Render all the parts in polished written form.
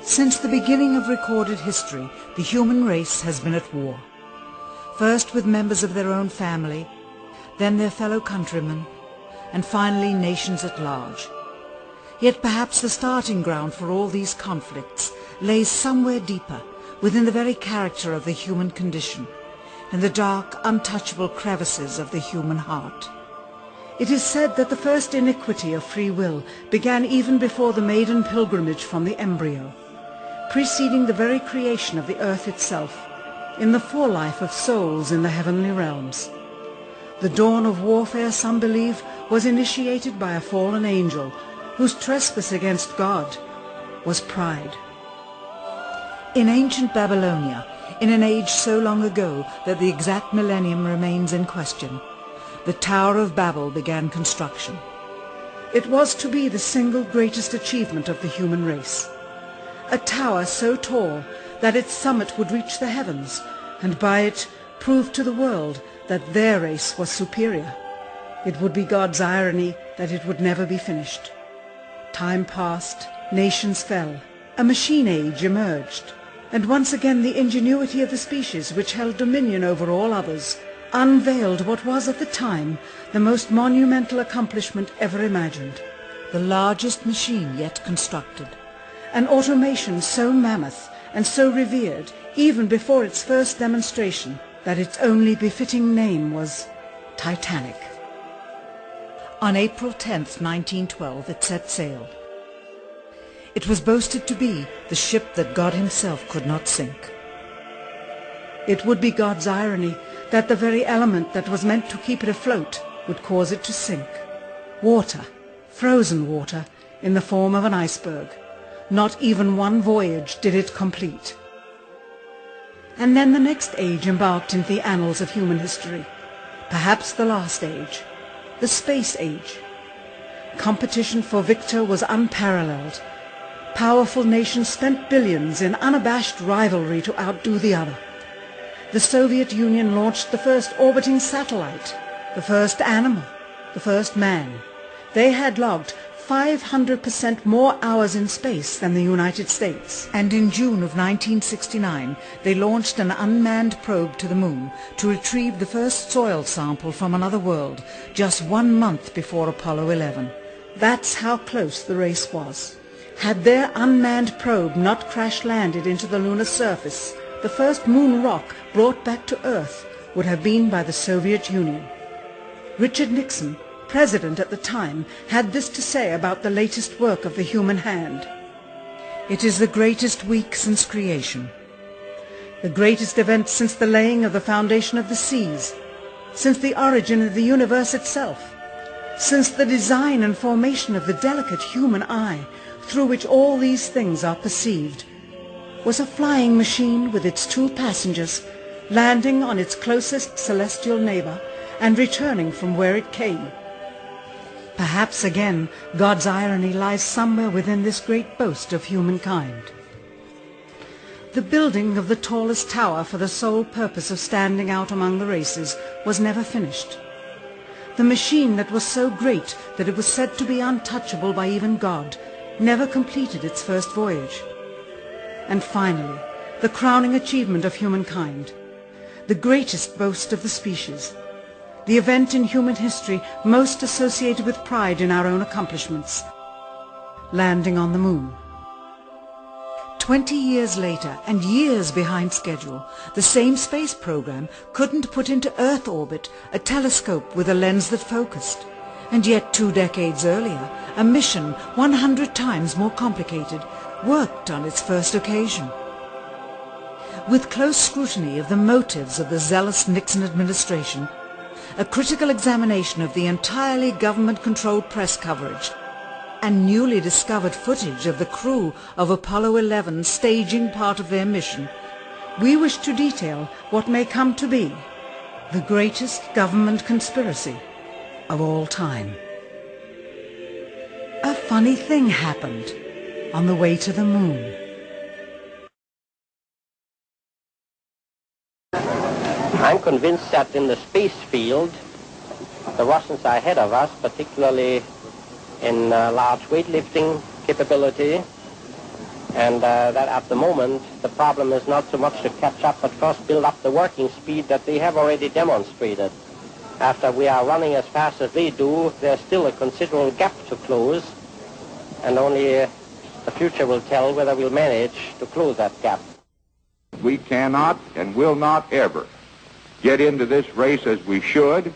Since the beginning of recorded history, the human race has been at war. First with members of their own family, then their fellow countrymen, and finally nations at large. Yet perhaps the starting ground for all these conflicts lays somewhere deeper, within the very character of the human condition, in the dark, untouchable crevices of the human heart. It is said that the first iniquity of free will began even before the maiden pilgrimage from the embryo, preceding the very creation of the earth itself, in the forelife of souls in the heavenly realms. The dawn of warfare, some believe, was initiated by a fallen angel, whose trespass against God was pride. In ancient Babylonia, in an age so long ago that the exact millennium remains in question, the Tower of Babel began construction. It was to be the single greatest achievement of the human race. A tower so tall that its summit would reach the heavens, and by it prove to the world that their race was superior. It would be God's irony that it would never be finished. Time passed, nations fell, a machine age emerged, and once again the ingenuity of the species which held dominion over all others unveiled what was at the time the most monumental accomplishment ever imagined, the largest machine yet constructed. An automation so mammoth and so revered, even before its first demonstration, that its only befitting name was Titanic. On April 10th, 1912, it set sail. It was boasted to be the ship that God himself could not sink. It would be God's irony that the very element that was meant to keep it afloat would cause it to sink. Water, frozen water, in the form of an iceberg. Not even one voyage did it complete. And then the next age embarked into the annals of human history, perhaps the last age, the space age. Competition for victor was unparalleled. Powerful nations spent billions in unabashed rivalry to outdo the other. The Soviet Union launched the first orbiting satellite, the first animal, the first man. They had logged 500% more hours in space than the United States. And in June of 1969, they launched an unmanned probe to the moon to retrieve the first soil sample from another world, just 1 month before Apollo 11. That's how close the race was. Had their unmanned probe not crash-landed into the lunar surface, the first moon rock brought back to Earth would have been by the Soviet Union. Richard Nixon, president at the time, had this to say about the latest work of the human hand. It is the greatest week since creation, the greatest event since the laying of the foundation of the seas, since the origin of the universe itself, since the design and formation of the delicate human eye through which all these things are perceived, was a flying machine with its 2 passengers landing on its closest celestial neighbor and returning from where it came. Perhaps again God's irony lies somewhere within this great boast of humankind. The building of the tallest tower for the sole purpose of standing out among the races was never finished. The machine that was so great that it was said to be untouchable by even God never completed its first voyage. And finally, the crowning achievement of humankind, the greatest boast of the species, the event in human history most associated with pride in our own accomplishments, landing on the moon. 20 years later, and years behind schedule, the same space program couldn't put into Earth orbit a telescope with a lens that focused. And yet 2 decades earlier, a mission 100 times more complicated worked on its first occasion. With close scrutiny of the motives of the zealous Nixon administration, a critical examination of the entirely government-controlled press coverage, and newly discovered footage of the crew of Apollo 11 staging part of their mission, we wish to detail what may come to be the greatest government conspiracy of all time. A funny thing happened on the way to the moon. I'm convinced that in the space field, the Russians are ahead of us, particularly in large weightlifting capability And that at the moment, the problem is not so much to catch up, but first build up the working speed that they have already demonstrated. After we are running as fast as they do, there's still a considerable gap to close, and only the future will tell whether we'll manage to close that gap. We cannot and will not ever get into this race as we should,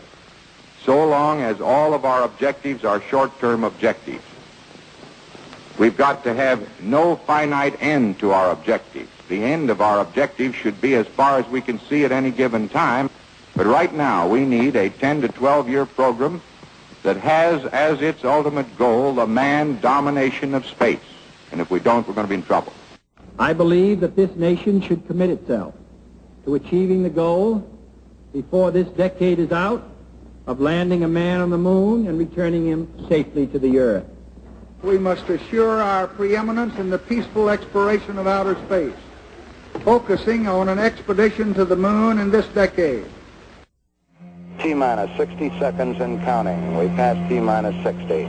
so long as all of our objectives are short-term objectives. We've got to have no finite end to our objectives. The end of our objectives should be as far as we can see at any given time. But right now, we need a 10 to 12-year program that has as its ultimate goal the manned domination of space. And if we don't, we're going to be in trouble. I believe that this nation should commit itself to achieving the goal before this decade is out of landing a man on the moon and returning him safely to the earth. We must assure our preeminence in the peaceful exploration of outer space, focusing on an expedition to the moon in this decade. T-minus 60 seconds and counting. We passed T-minus 60.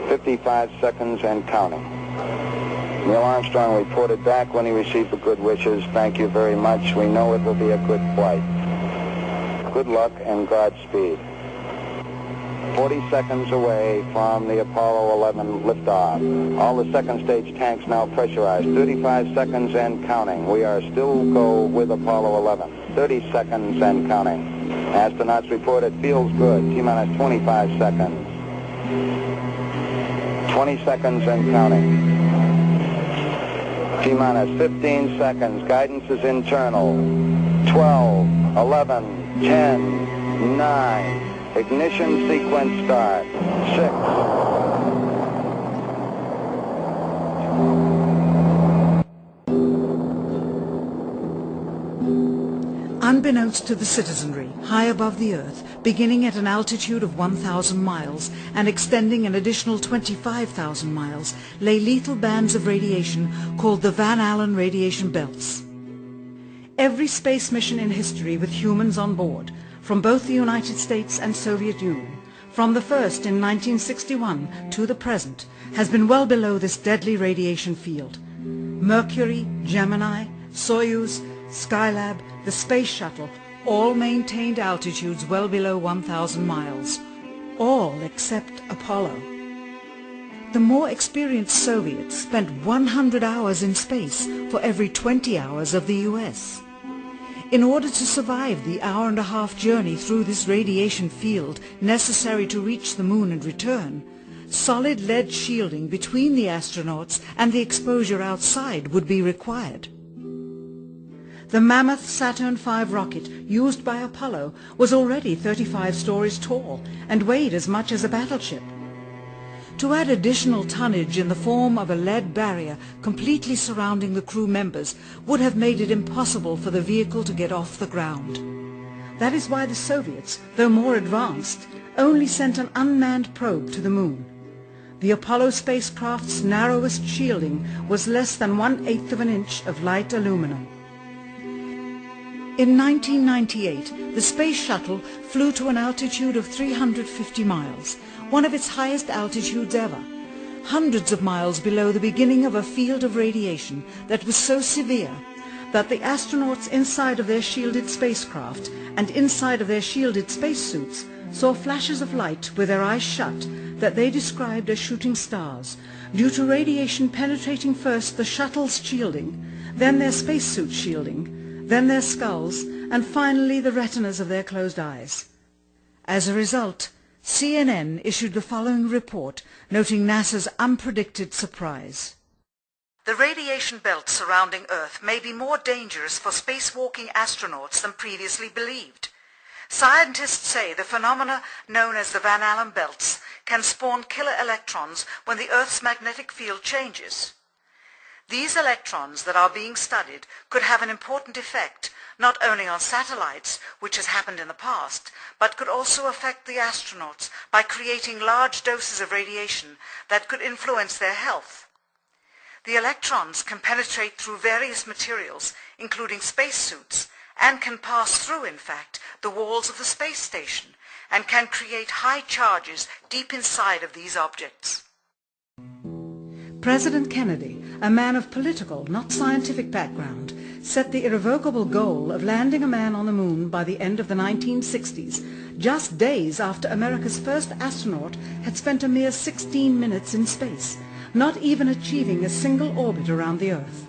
55 seconds and counting. Neil Armstrong reported back when he received the good wishes. Thank you very much. We know it will be a good flight. Good luck and Godspeed. 40 seconds away from the Apollo 11 liftoff. All the second stage tanks now pressurized. 35 seconds and counting. We are still go with Apollo 11. 30 seconds and counting. Astronauts report it feels good. T-minus 25 seconds. 20 seconds and counting. T-minus 15 seconds. Guidance is internal. 12, 11, 10, 9. Ignition sequence start. 6. Unbeknownst to the citizenry, high above the Earth, beginning at an altitude of 1,000 miles and extending an additional 25,000 miles, lay lethal bands of radiation called the Van Allen radiation belts. Every space mission in history with humans on board, from both the United States and Soviet Union, from the first in 1961 to the present, has been well below this deadly radiation field. Mercury, Gemini, Soyuz, Skylab, the Space Shuttle, all maintained altitudes well below 1,000 miles. All except Apollo. The more experienced Soviets spent 100 hours in space for every 20 hours of the US. In order to survive the hour-and-a-half journey through this radiation field necessary to reach the moon and return, solid lead shielding between the astronauts and the exposure outside would be required. The mammoth Saturn V rocket used by Apollo was already 35 stories tall and weighed as much as a battleship. To add additional tonnage in the form of a lead barrier completely surrounding the crew members would have made it impossible for the vehicle to get off the ground. That is why the Soviets, though more advanced, only sent an unmanned probe to the moon. The Apollo spacecraft's narrowest shielding was less than 1/8 of an inch of light aluminum. In 1998, the Space Shuttle flew to an altitude of 350 miles, one of its highest altitudes ever, hundreds of miles below the beginning of a field of radiation that was so severe that the astronauts inside of their shielded spacecraft and inside of their shielded spacesuits saw flashes of light with their eyes shut that they described as shooting stars, due to radiation penetrating first the shuttle's shielding, then their spacesuit shielding, then their skulls, and finally the retinas of their closed eyes. As a result, CNN issued the following report noting NASA's unpredicted surprise. The radiation belt surrounding Earth may be more dangerous for spacewalking astronauts than previously believed. Scientists say the phenomena known as the Van Allen belts can spawn killer electrons when the Earth's magnetic field changes. These electrons that are being studied could have an important effect not only on satellites, which has happened in the past, but could also affect the astronauts by creating large doses of radiation that could influence their health. The electrons can penetrate through various materials, including spacesuits, and can pass through, in fact, the walls of the space station, and can create high charges deep inside of these objects. President Kennedy, a man of political, not scientific background, set the irrevocable goal of landing a man on the moon by the end of the 1960s, just days after America's first astronaut had spent a mere 16 minutes in space, not even achieving a single orbit around the Earth.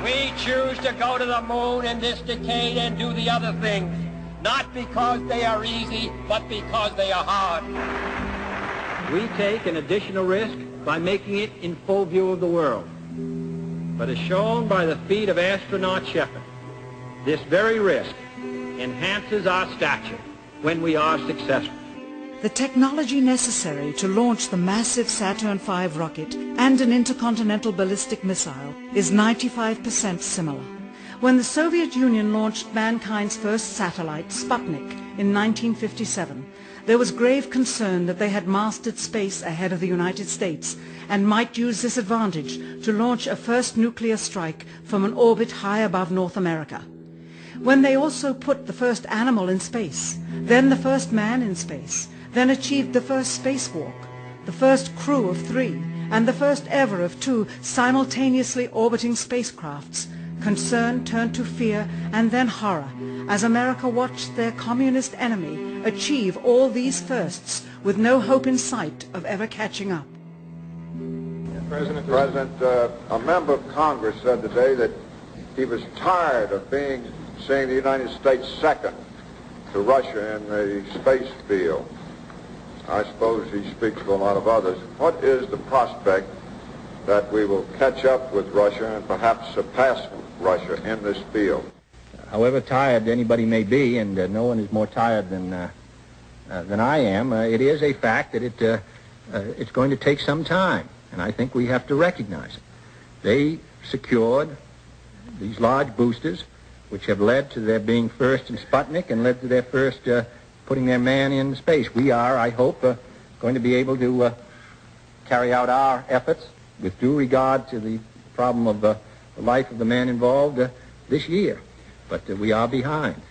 We choose to go to the moon in this decade and do the other things, not because they are easy, but because they are hard. We take an additional risk by making it in full view of the world. But as shown by the feat of astronaut Shepard, this very risk enhances our stature when we are successful. The technology necessary to launch the massive Saturn V rocket and an intercontinental ballistic missile is 95% similar. When the Soviet Union launched mankind's first satellite, Sputnik, in 1957, there was grave concern that they had mastered space ahead of the United States and might use this advantage to launch a first nuclear strike from an orbit high above North America. When they also put the first animal in space, then the first man in space, then achieved the first spacewalk, the first crew of 3, and the first ever of 2 simultaneously orbiting spacecrafts, concern turned to fear and then horror as America watched their communist enemy achieve all these firsts with no hope in sight of ever catching up. President, a member of Congress said today that he was tired of seeing the United States second to Russia in the space field. I suppose he speaks for a lot of others. What is the prospect that we will catch up with Russia and perhaps surpass Russia in this field? However tired anybody may be, and no one is more tired than I am, it is a fact that it's going to take some time, and I think we have to recognize it. They secured these large boosters, which have led to their being first in Sputnik and led to their first putting their man in space. We are, I hope, going to be able to carry out our efforts with due regard to the problem of the life of the man involved this year. But we are behind.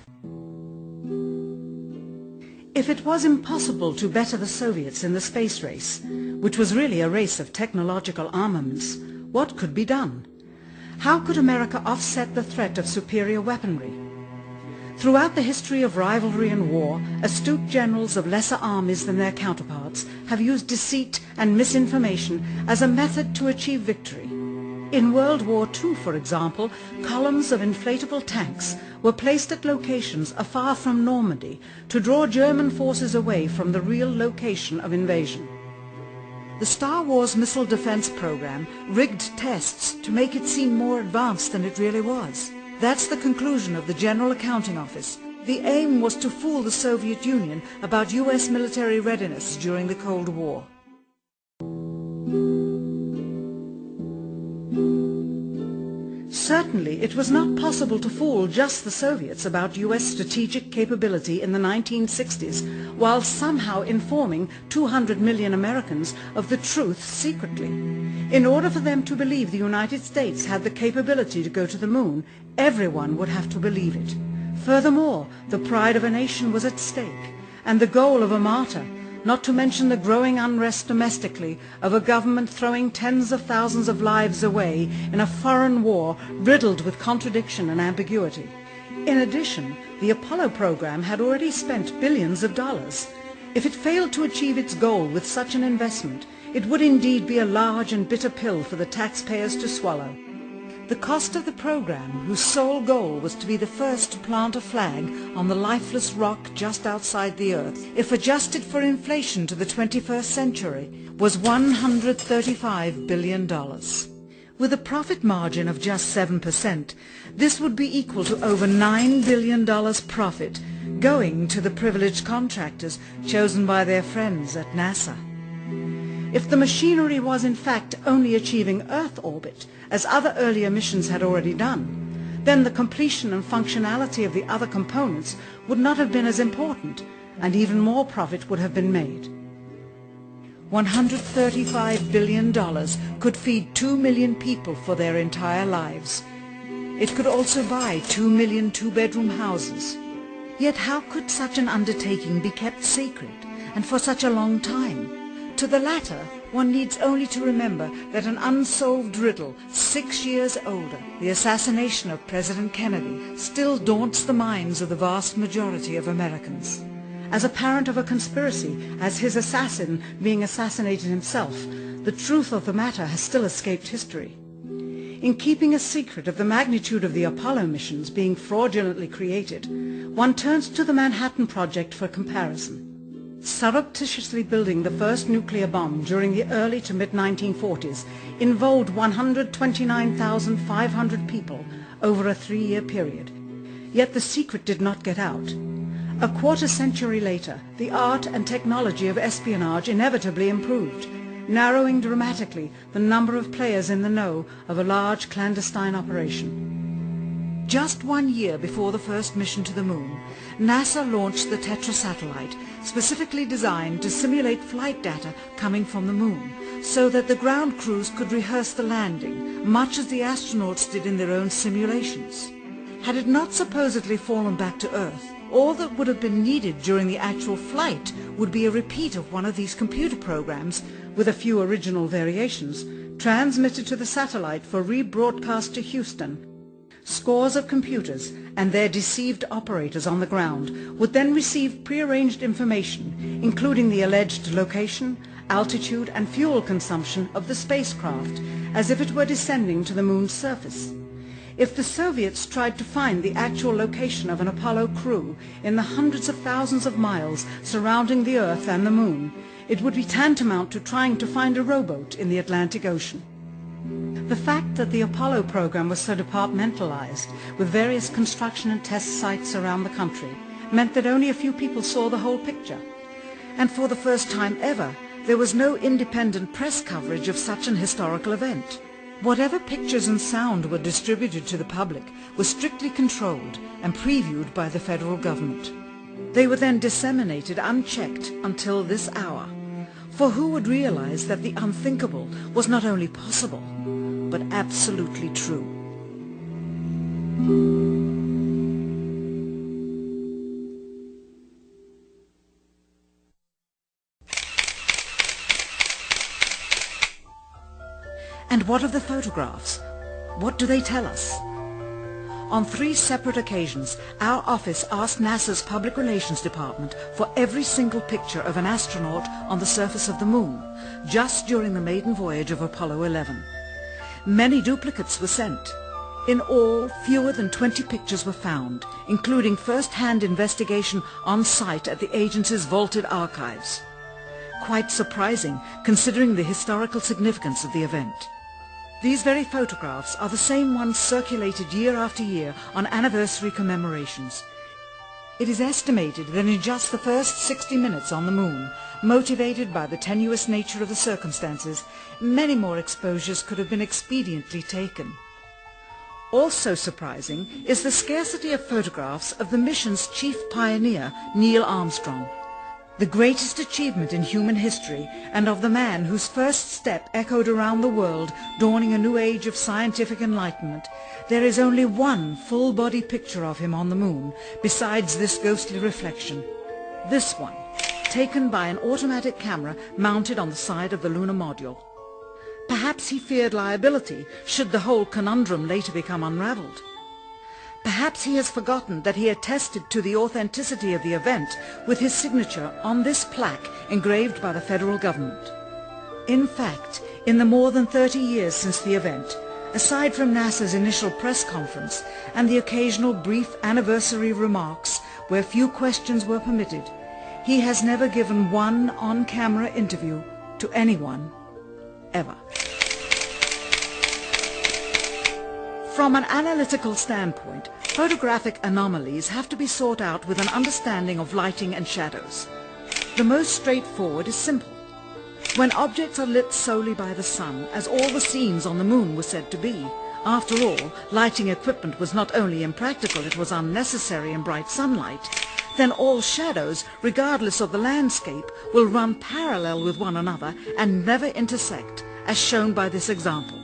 If it was impossible to better the Soviets in the space race, which was really a race of technological armaments, what could be done? How could America offset the threat of superior weaponry? Throughout the history of rivalry and war, astute generals of lesser armies than their counterparts have used deceit and misinformation as a method to achieve victory. In World War II, for example, columns of inflatable tanks were placed at locations afar from Normandy to draw German forces away from the real location of invasion. The Star Wars missile defense program rigged tests to make it seem more advanced than it really was. That's the conclusion of the General Accounting Office. The aim was to fool the Soviet Union about US military readiness during the Cold War. Certainly, it was not possible to fool just the Soviets about US strategic capability in the 1960s, while somehow informing 200 million Americans of the truth secretly. In order for them to believe the United States had the capability to go to the moon, everyone would have to believe it. Furthermore, the pride of a nation was at stake, and the goal of a martyr, not to mention the growing unrest domestically of a government throwing tens of thousands of lives away in a foreign war riddled with contradiction and ambiguity. In addition, the Apollo program had already spent billions of dollars. If it failed to achieve its goal with such an investment, it would indeed be a large and bitter pill for the taxpayers to swallow. The cost of the program, whose sole goal was to be the first to plant a flag on the lifeless rock just outside the Earth, if adjusted for inflation to the 21st century, was $135 billion. With a profit margin of just 7%, this would be equal to over $9 billion profit going to the privileged contractors chosen by their friends at NASA. If the machinery was in fact only achieving Earth orbit, as other earlier missions had already done, then the completion and functionality of the other components would not have been as important, and even more profit would have been made. $135 billion could feed 2 million people for their entire lives. It could also buy 2 million two-bedroom houses. Yet how could such an undertaking be kept secret, and for such a long time? To the latter, One needs only to remember that an unsolved riddle 6 years older, the assassination of President Kennedy, still daunts the minds of the vast majority of Americans. As a parent of a conspiracy, as his assassin being assassinated himself, the truth of the matter has still escaped history. In keeping a secret of the magnitude of the Apollo missions being fraudulently created, one turns to the Manhattan Project for comparison. Surreptitiously building the first nuclear bomb during the early to mid-1940s involved 129,500 people over a 3-year period. Yet the secret did not get out. A quarter century later, the art and technology of espionage inevitably improved, narrowing dramatically the number of players in the know of a large clandestine operation. Just 1 year before the first mission to the moon, NASA launched the Tetra satellite, specifically designed to simulate flight data coming from the moon, so that the ground crews could rehearse the landing, much as the astronauts did in their own simulations. Had it not supposedly fallen back to Earth, all that would have been needed during the actual flight would be a repeat of one of these computer programs, with a few original variations, transmitted to the satellite for rebroadcast to Houston. Scores of computers and their deceived operators on the ground would then receive prearranged information, including the alleged location, altitude and fuel consumption of the spacecraft, as if it were descending to the moon's surface. If the Soviets tried to find the actual location of an Apollo crew in the hundreds of thousands of miles surrounding the Earth and the moon, it would be tantamount to trying to find a rowboat in the Atlantic Ocean. The fact that the Apollo program was so departmentalized, with various construction and test sites around the country, meant that only a few people saw the whole picture. And for the first time ever, there was no independent press coverage of such an historical event. Whatever pictures and sound were distributed to the public were strictly controlled and previewed by the federal government. They were then disseminated unchecked until this hour. For who would realize that the unthinkable was not only possible, but absolutely true? And what of the photographs? What do they tell us? On 3 separate occasions, our office asked NASA's Public Relations Department for every single picture of an astronaut on the surface of the moon, just during the maiden voyage of Apollo 11. Many duplicates were sent. In all, fewer than 20 pictures were found, including first-hand investigation on site at the agency's vaulted archives. Quite surprising, considering the historical significance of the event. These very photographs are the same ones circulated year after year on anniversary commemorations. It is estimated that in just the first 60 minutes on the moon, motivated by the tenuous nature of the circumstances, many more exposures could have been expediently taken. Also surprising is the scarcity of photographs of the mission's chief pioneer, Neil Armstrong. The greatest achievement in human history, and of the man whose first step echoed around the world, dawning a new age of scientific enlightenment, there is only one full-body picture of him on the moon, besides this ghostly reflection. This one, taken by an automatic camera mounted on the side of the lunar module. Perhaps he feared liability should the whole conundrum later become unraveled. Perhaps he has forgotten that he attested to the authenticity of the event with his signature on this plaque engraved by the federal government. In fact, in the more than 30 years since the event, aside from NASA's initial press conference and the occasional brief anniversary remarks where few questions were permitted, he has never given one on-camera interview to anyone, ever. From an analytical standpoint, photographic anomalies have to be sought out with an understanding of lighting and shadows. The most straightforward is simple. When objects are lit solely by the sun, as all the scenes on the moon were said to be, after all, lighting equipment was not only impractical, it was unnecessary in bright sunlight, then all shadows, regardless of the landscape, will run parallel with one another and never intersect, as shown by this example.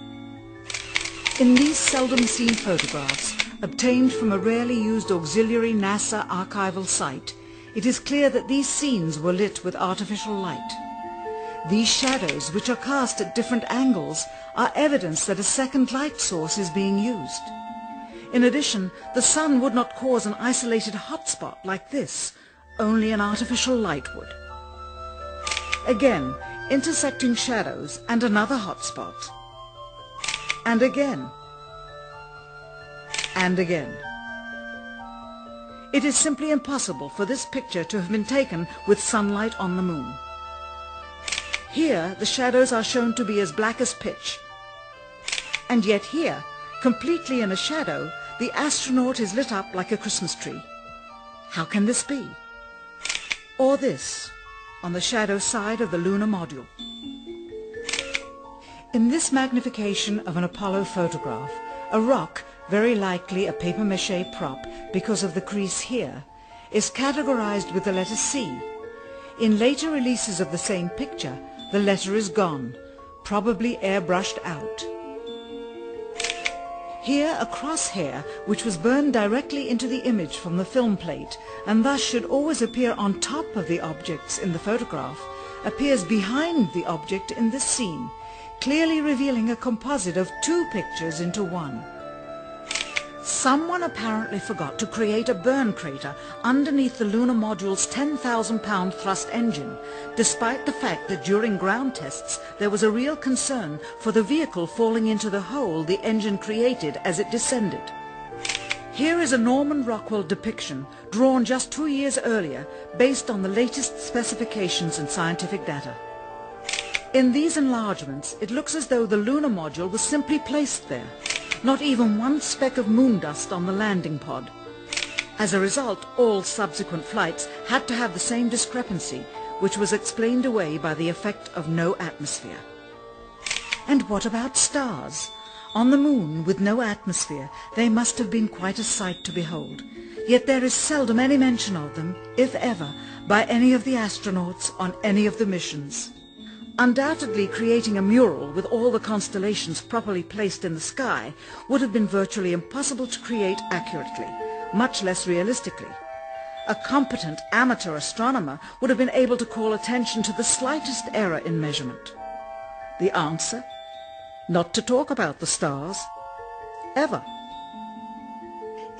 In these seldom seen photographs, obtained from a rarely used auxiliary NASA archival site, it is clear that these scenes were lit with artificial light. These shadows, which are cast at different angles, are evidence that a second light source is being used. In addition, the sun would not cause an isolated hotspot like this, only an artificial light would. Again, intersecting shadows and another hotspot. And again. And again. It is simply impossible for this picture to have been taken with sunlight on the moon. Here, the shadows are shown to be as black as pitch. And yet here, completely in a shadow, the astronaut is lit up like a Christmas tree. How can this be? Or this, on the shadow side of the lunar module. In this magnification of an Apollo photograph, a rock, very likely a papier-mâché prop because of the crease here, is categorized with the letter C. In later releases of the same picture, the letter is gone, probably airbrushed out. Here a crosshair, which was burned directly into the image from the film plate and thus should always appear on top of the objects in the photograph, appears behind the object in this scene, clearly revealing a composite of two pictures into one. Someone apparently forgot to create a burn crater underneath the lunar module's 10,000-pound thrust engine, despite the fact that during ground tests there was a real concern for the vehicle falling into the hole the engine created as it descended. Here is a Norman Rockwell depiction drawn just 2 years earlier based on the latest specifications and scientific data. In these enlargements, it looks as though the lunar module was simply placed there. Not even one speck of moon dust on the landing pod. As a result, all subsequent flights had to have the same discrepancy, which was explained away by the effect of no atmosphere. And what about stars? On the moon, with no atmosphere, they must have been quite a sight to behold. Yet there is seldom any mention of them, if ever, by any of the astronauts on any of the missions. Undoubtedly, creating a mural with all the constellations properly placed in the sky would have been virtually impossible to create accurately, much less realistically. A competent amateur astronomer would have been able to call attention to the slightest error in measurement. The answer? Not to talk about the stars. Ever.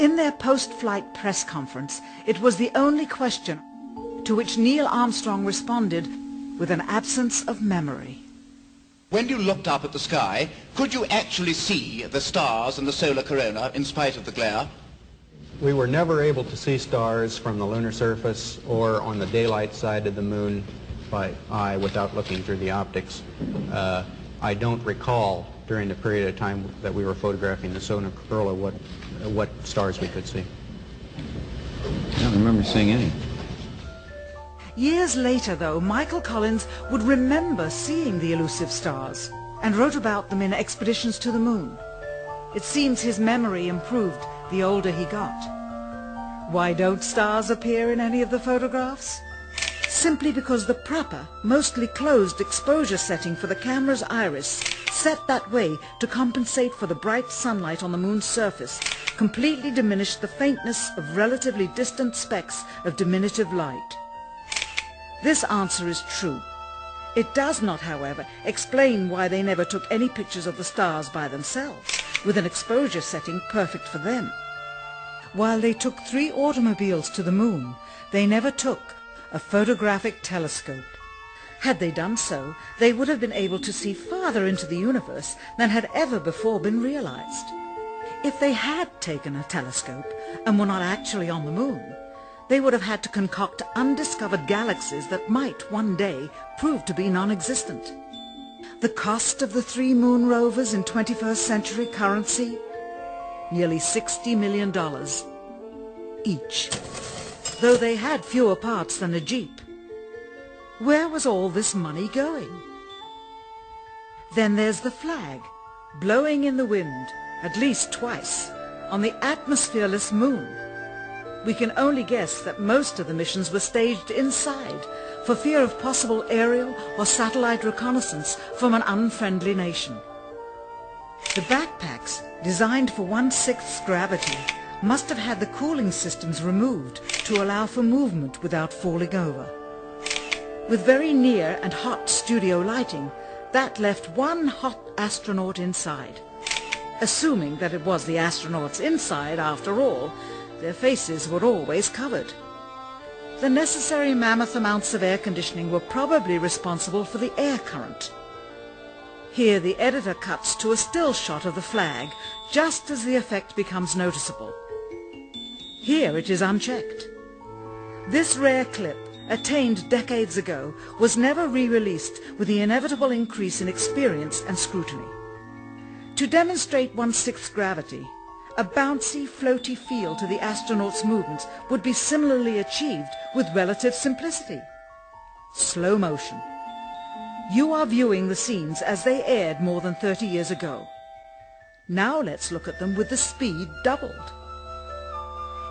In their post-flight press conference, it was the only question to which Neil Armstrong responded with an absence of memory. When you looked up at the sky, could you actually see the stars and the solar corona in spite of the glare? We were never able to see stars from the lunar surface or on the daylight side of the moon by eye without looking through the optics. I don't recall during the period of time that we were photographing the solar corona what stars we could see. I don't remember seeing any. Years later, though, Michael Collins would remember seeing the elusive stars and wrote about them in Expeditions to the Moon. It seems his memory improved the older he got. Why don't stars appear in any of the photographs? Simply because the proper, mostly closed exposure setting for the camera's iris, set that way to compensate for the bright sunlight on the moon's surface, completely diminished the faintness of relatively distant specks of diminutive light. This answer is true. It does not, however, explain why they never took any pictures of the stars by themselves, with an exposure setting perfect for them. While they took 3 automobiles to the moon, they never took a photographic telescope. Had they done so, they would have been able to see farther into the universe than had ever before been realized. If they had taken a telescope and were not actually on the moon, they would have had to concoct undiscovered galaxies that might one day prove to be non-existent. The cost of the 3 moon rovers in 21st century currency? Nearly $60 million each, though they had fewer parts than a Jeep. Where was all this money going? Then there's the flag, blowing in the wind, at least twice, on the atmosphereless moon. We can only guess that most of the missions were staged inside for fear of possible aerial or satellite reconnaissance from an unfriendly nation. The backpacks, designed for 1/6 gravity, must have had the cooling systems removed to allow for movement without falling over. with very near and hot studio lighting that left one hot astronaut inside. Assuming that it was the astronauts inside after all, their faces were always covered. The necessary mammoth amounts of air conditioning were probably responsible for the air current. Here the editor cuts to a still shot of the flag just as the effect becomes noticeable. Here it is unchecked. This rare clip, attained decades ago, was never re-released with the inevitable increase in experience and scrutiny. To demonstrate 1/6 gravity, a bouncy, floaty feel to the astronauts' movements would be similarly achieved with relative simplicity. Slow motion. You are viewing the scenes as they aired more than 30 years ago. Now let's look at them with the speed doubled.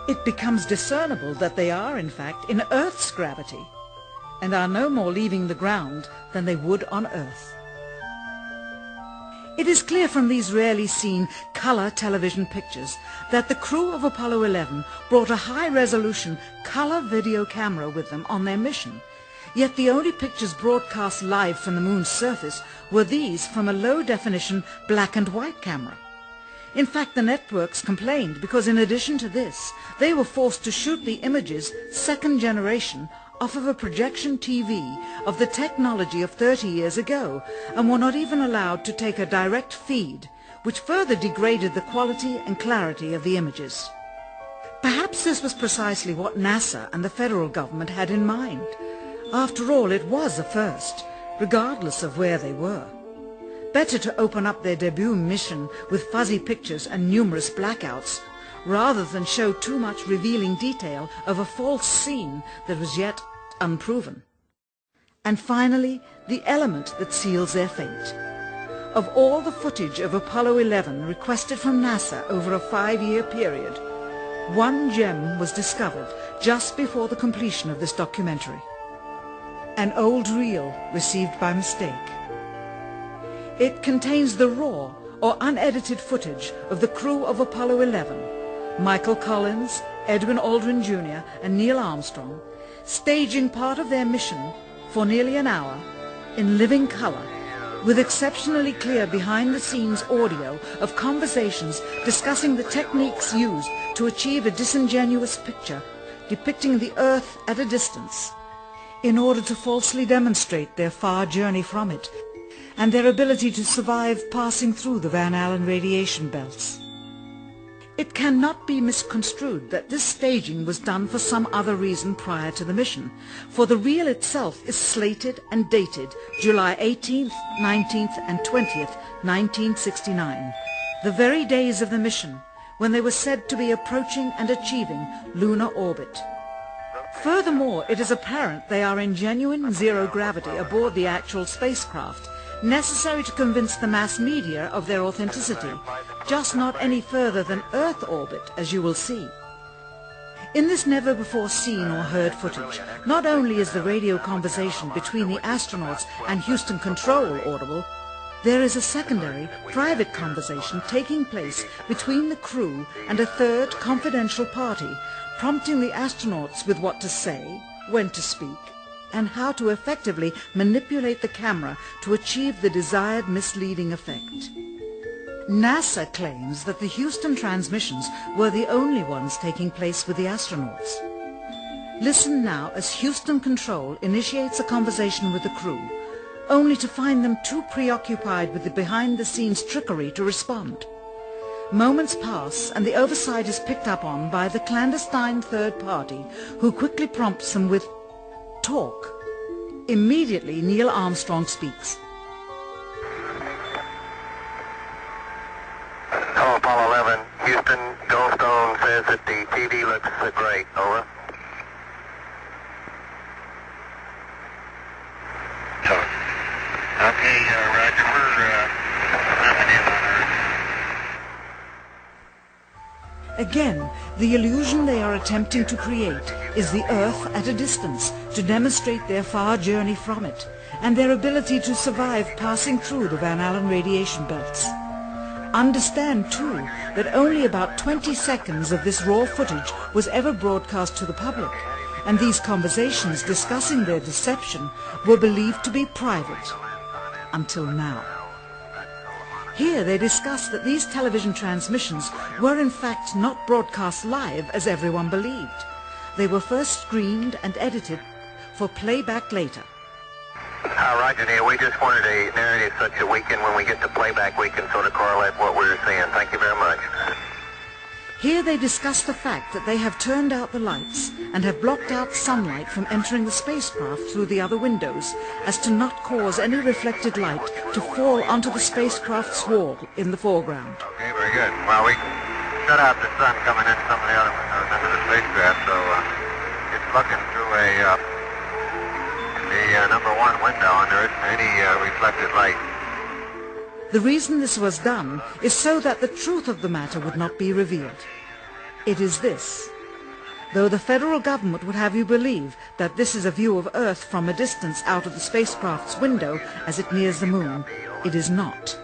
It becomes discernible that they are, in fact, in Earth's gravity, and are no more leaving the ground than they would on Earth. It is clear from these rarely seen color television pictures that the crew of Apollo 11 brought a high-resolution color video camera with them on their mission, yet the only pictures broadcast live from the moon's surface were these from a low-definition black and white camera. In fact, the networks complained because in addition to this, they were forced to shoot the images, second generation, off of a projection TV of the technology of 30 years ago, and were not even allowed to take a direct feed, which further degraded the quality and clarity of the images. Perhaps this was precisely what NASA and the federal government had in mind. After all, it was a first, regardless of where they were. Better to open up their debut mission with fuzzy pictures and numerous blackouts, rather than show too much revealing detail of a false scene that was yet unproven. And finally, the element that seals their fate. Of all the footage of Apollo 11 requested from NASA over a 5-year period, one gem was discovered just before the completion of this documentary. An old reel received by mistake. It contains the raw or unedited footage of the crew of Apollo 11, Michael Collins, Edwin Aldrin Jr. and Neil Armstrong, staging part of their mission for nearly an hour in living color, with exceptionally clear behind-the-scenes audio of conversations discussing the techniques used to achieve a disingenuous picture depicting the Earth at a distance, in order to falsely demonstrate their far journey from it and their ability to survive passing through the Van Allen radiation belts. It cannot be misconstrued that this staging was done for some other reason prior to the mission, for the reel itself is slated and dated July 18th, 19th and 20th, 1969, the very days of the mission when they were said to be approaching and achieving lunar orbit. Furthermore, it is apparent they are in genuine zero gravity aboard the actual spacecraft, necessary to convince the mass media of their authenticity, just not any further than Earth orbit, as you will see. In this never-before-seen or heard footage, not only is the radio conversation between the astronauts and Houston Control audible, there is a secondary, private conversation taking place between the crew and a third confidential party, prompting the astronauts with what to say, when to speak, and how to effectively manipulate the camera to achieve the desired misleading effect. NASA claims that the Houston transmissions were the only ones taking place with the astronauts. Listen now as Houston Control initiates a conversation with the crew, only to find them too preoccupied with the behind-the-scenes trickery to respond. Moments pass and the oversight is picked up on by the clandestine third party, who quickly prompts them with talk. Immediately, Neil Armstrong speaks. Hello, Apollo 11. Houston, Goldstone says that the TV looks great. Over. Okay, Roger. We're coming in on Earth. Again, the illusion they are attempting to create is the Earth at a distance, to demonstrate their far journey from it, and their ability to survive passing through the Van Allen radiation belts. Understand, too, that only about 20 seconds of this raw footage was ever broadcast to the public, and these conversations discussing their deception were believed to be private, until now. Here they discuss that these television transmissions were in fact not broadcast live as everyone believed. They were first screened and edited for playback later. Roger, Neil. We just wanted a narrative such that we can, when we get to playback, we can sort of correlate what we were seeing. Thank you very much. Here they discuss the fact that they have turned out the lights and have blocked out sunlight from entering the spacecraft through the other windows, as to not cause any reflected light to fall onto the spacecraft's wall in the foreground. Okay, very good. Well, we shut out the sun coming in some of the other windows into the spacecraft, so it's looking through the number one window, and there isn't any reflected light. The reason this was done is so that the truth of the matter would not be revealed. It is this. Though the federal government would have you believe that this is a view of Earth from a distance out of the spacecraft's window as it nears the moon, it is not.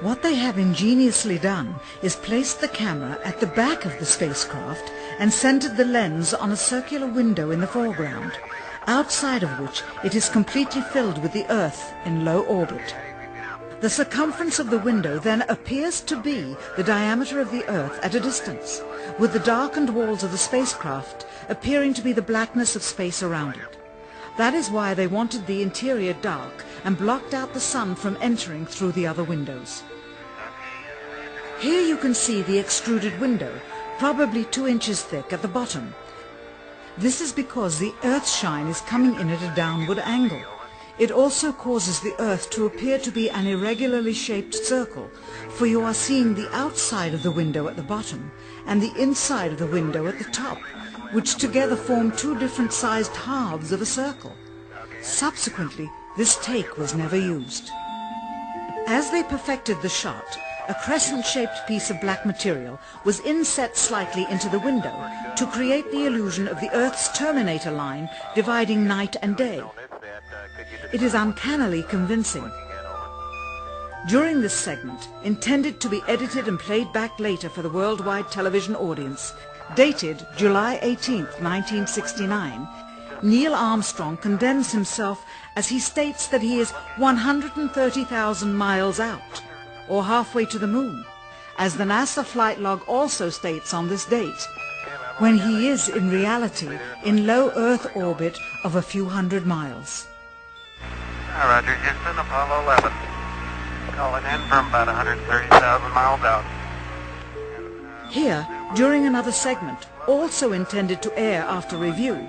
What they have ingeniously done is placed the camera at the back of the spacecraft and centered the lens on a circular window in the foreground, outside of which it is completely filled with the Earth in low orbit. The circumference of the window then appears to be the diameter of the Earth at a distance, with the darkened walls of the spacecraft appearing to be the blackness of space around it. That is why they wanted the interior dark and blocked out the sun from entering through the other windows. Here you can see the extruded window, probably 2 inches thick at the bottom. This is because the Earth's shine is coming in at a downward angle. It also causes the Earth to appear to be an irregularly shaped circle, for you are seeing the outside of the window at the bottom and the inside of the window at the top, which together form 2 different sized halves of a circle. Subsequently, this take was never used. As they perfected the shot, a crescent-shaped piece of black material was inset slightly into the window to create the illusion of the Earth's terminator line dividing night and day. It is uncannily convincing. During this segment, intended to be edited and played back later for the worldwide television audience, dated July 18, 1969, Neil Armstrong condemns himself as he states that he is 130,000 miles out, or halfway to the moon, as the NASA flight log also states on this date, when he is in reality in low Earth orbit of a few hundred miles. Roger, Houston, Apollo 11. Calling in from about 130,000 miles out. Here, during another segment, also intended to air after review,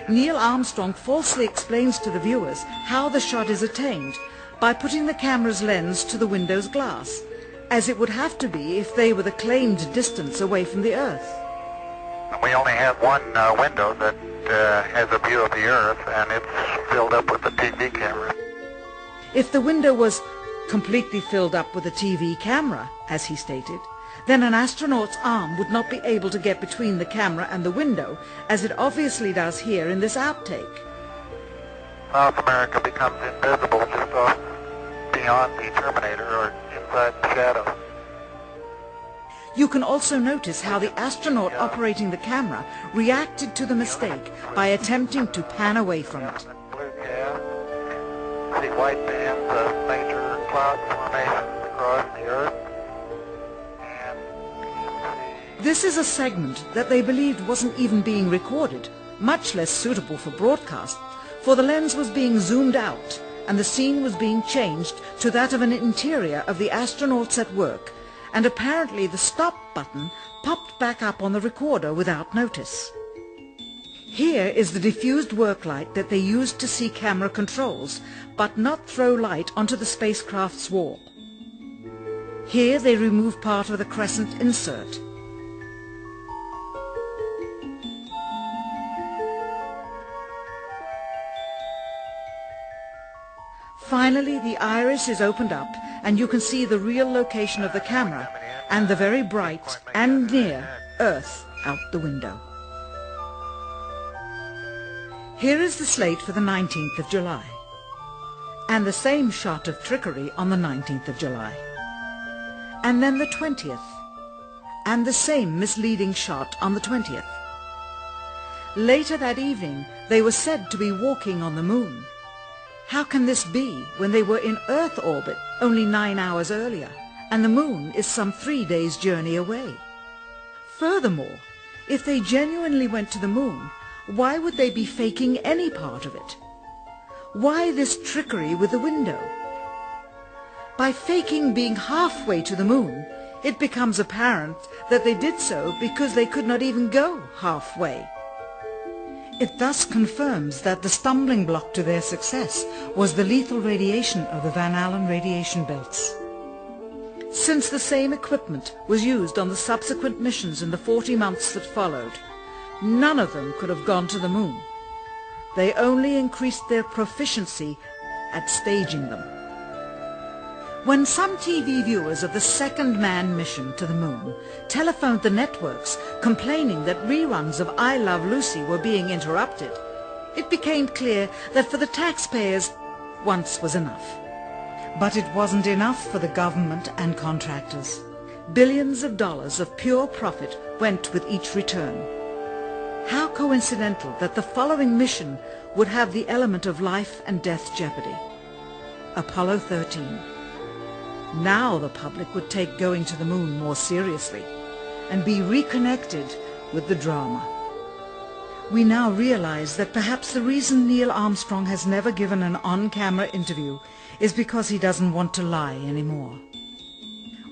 Neil Armstrong falsely explains to the viewers how the shot is attained by putting the camera's lens to the window's glass, as it would have to be if they were the claimed distance away from the Earth. We only have one window that has a view of the Earth, and it's filled up with the TV camera. If the window was completely filled up with a TV camera, as he stated, then an astronaut's arm would not be able to get between the camera and the window, as it obviously does here in this outtake. South America becomes invisible just off beyond the Terminator or inside the shadow. You can also notice how the astronaut operating the camera reacted to the mistake by attempting to pan away from it. Blue gas. See white bands of major cloud formations across the Earth. This is a segment that they believed wasn't even being recorded, much less suitable for broadcast, for the lens was being zoomed out and the scene was being changed to that of an interior of the astronauts at work, and apparently the stop button popped back up on the recorder without notice. Here is the diffused work light that they used to see camera controls, but not throw light onto the spacecraft's wall. Here they remove part of the crescent insert. Finally, the iris is opened up and you can see the real location of the camera and the very bright and near Earth out the window. Here is the slate for the 19th of July, and the same shot of trickery on the 19th of July, and then the 20th, and the same misleading shot on the 20th. Later that evening, they were said to be walking on the moon. How can this be when they were in Earth orbit only 9 hours earlier, and the moon is some 3 days' journey away? Furthermore, if they genuinely went to the moon, why would they be faking any part of it? Why this trickery with the window? By faking being halfway to the moon, it becomes apparent that they did so because they could not even go halfway. It thus confirms that the stumbling block to their success was the lethal radiation of the Van Allen radiation belts. Since the same equipment was used on the subsequent missions in the 40 months that followed, none of them could have gone to the moon. They only increased their proficiency at staging them. When some TV viewers of the second manned mission to the moon telephoned the networks complaining that reruns of I Love Lucy were being interrupted, it became clear that for the taxpayers, once was enough. But it wasn't enough for the government and contractors. Billions of dollars of pure profit went with each return. How coincidental that the following mission would have the element of life and death jeopardy. Apollo 13. Now the public would take going to the moon more seriously and be reconnected with the drama. We now realize that perhaps the reason Neil Armstrong has never given an on-camera interview is because he doesn't want to lie anymore.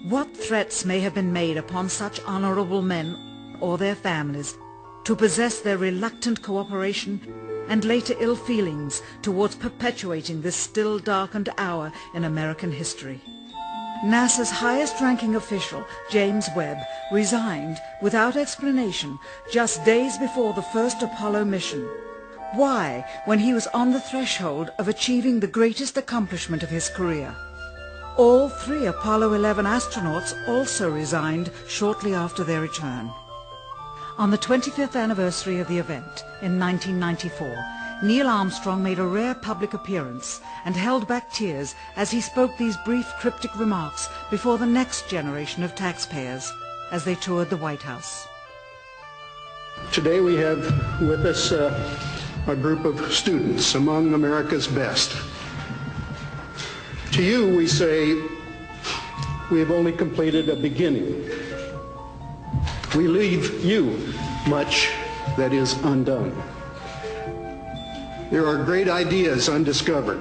What threats may have been made upon such honorable men or their families to possess their reluctant cooperation and later ill feelings towards perpetuating this still darkened hour in American history. NASA's highest-ranking official, James Webb, resigned without explanation just days before the first Apollo mission. Why, when he was on the threshold of achieving the greatest accomplishment of his career? All 3 Apollo 11 astronauts also resigned shortly after their return. On the 25th anniversary of the event, in 1994, Neil Armstrong made a rare public appearance and held back tears as he spoke these brief cryptic remarks before the next generation of taxpayers as they toured the White House. Today we have with us a group of students among America's best. To you we say, we have only completed a beginning. We leave you much that is undone. There are great ideas undiscovered,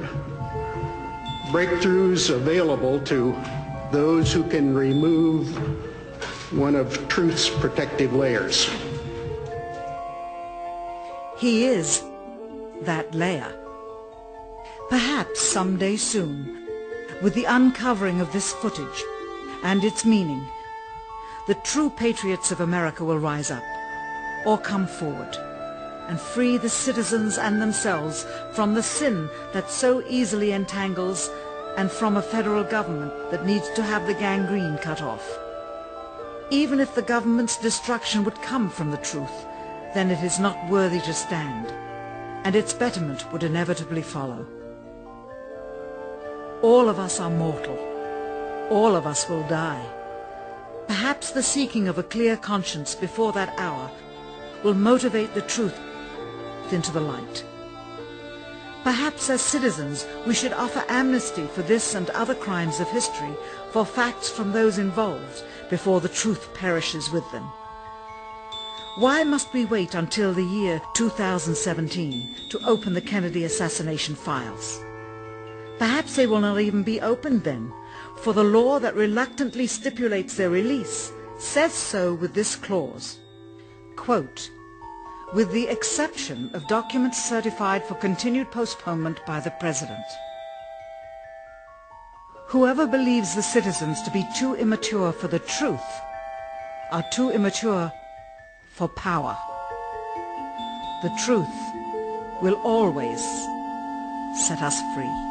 breakthroughs available to those who can remove one of truth's protective layers. He is that layer. Perhaps someday soon, with the uncovering of this footage and its meaning, the true patriots of America will rise up or come forward and free the citizens and themselves from the sin that so easily entangles and from a federal government that needs to have the gangrene cut off. Even if the government's destruction would come from the truth, then it is not worthy to stand, and its betterment would inevitably follow. All of us are mortal. All of us will die. Perhaps the seeking of a clear conscience before that hour will motivate the truth into the light. Perhaps as citizens we should offer amnesty for this and other crimes of history, for facts from those involved, before the truth perishes with them. Why must we wait until the year 2017 to open the Kennedy assassination files? Perhaps they will not even be opened then, for the law that reluctantly stipulates their release says so with this clause, quote, with the exception of documents certified for continued postponement by the President. Whoever believes the citizens to be too immature for the truth are too immature for power. The truth will always set us free.